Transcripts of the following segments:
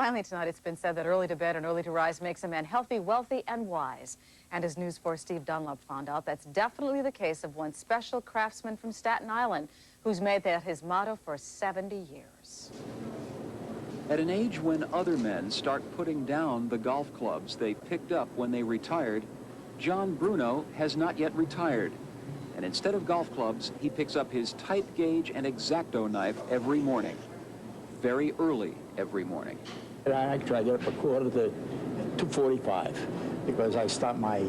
Finally tonight, it's been said that early to bed and early to rise makes a man healthy, wealthy, and wise. And as News 4's Steve Dunlop found out, that's definitely the case of one special craftsman from Staten Island who's made that his motto for 70 years. At an age when other men start putting down the golf clubs they picked up when they retired, John Bruno has not yet retired. And instead of golf clubs, he picks up his type gauge and X-Acto knife every morning. Very early every morning. I try to get up a quarter to 2:45 because I start my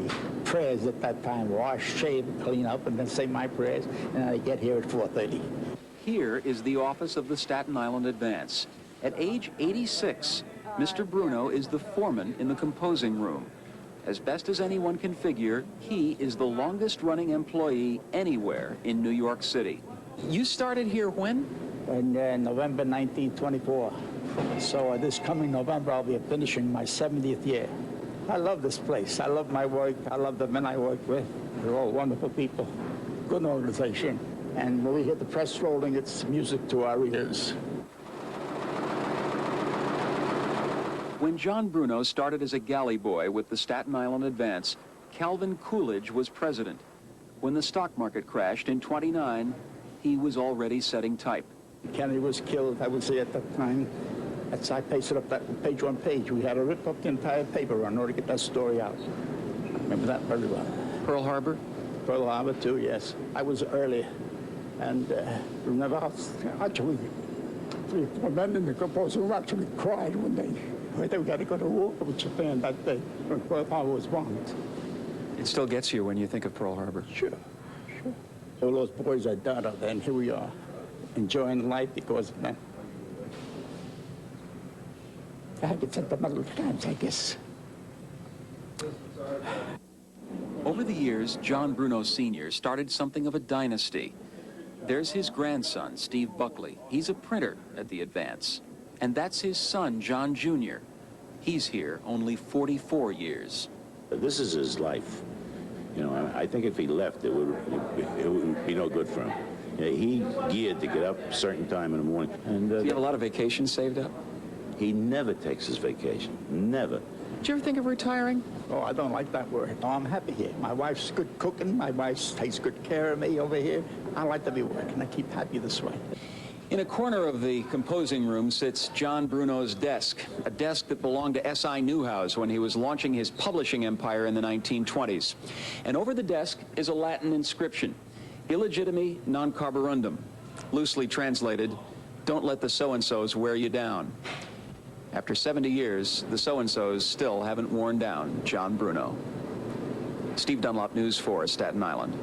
prayers at that time, wash, shave, clean up, and then say my prayers, and I get here at 4:30. Here is the office of the Staten Island Advance. At age 86, Mr. Bruno is the foreman in the composing room. As best as anyone can figure, he is the longest-running employee anywhere in New York City. You started here when? In November 1924. So this coming November, I'll be finishing my 70th year. I love this place. I love my work. I love the men I work with. They're all wonderful people. Good organization. And when we hear the press rolling, it's music to our ears. When John Bruno started as a galley boy with the Staten Island Advance, Calvin Coolidge was president. When the stock market crashed in '29, he was already setting type. Kennedy was killed, I would say at that time. I pasted up that page on page. We had to rip up the entire paper in order to get that story out. I remember that very well. Pearl Harbor? Pearl Harbor too, yes. I was early. And remember, actually, 3 or 4 men in the composing room actually cried when they got to go to war with Japan that day when Pearl Harbor was bombed. It still gets you when you think of Pearl Harbor. Sure, sure. All those boys are died out there, and here we are, enjoying life because of them. I get sentimental times, I guess. Over the years, John Bruno Sr. started something of a dynasty. There's his grandson, Steve Buckley. He's a printer at the Advance. And that's his son, John Jr. He's here only 44 years. This is his life. You know, I think if he left, it would be no good for him. You know, he geared to get up a certain time in the morning. And do you have a lot of vacations saved up? He never takes his vacation. Never. Did you ever think of retiring? Oh, I don't like that word. No, I'm happy here. My wife's good cooking. My wife takes good care of me over here. I like to be working. I keep happy this way. In a corner of the composing room sits John Bruno's desk, a desk that belonged to S.I. Newhouse when he was launching his publishing empire in the 1920s. And over the desk is a Latin inscription, Illegitimi non carborundum, loosely translated, don't let the so-and-sos wear you down. After 70 years, the so-and-sos still haven't worn down John Bruno. Steve Dunlop, News 4, Staten Island.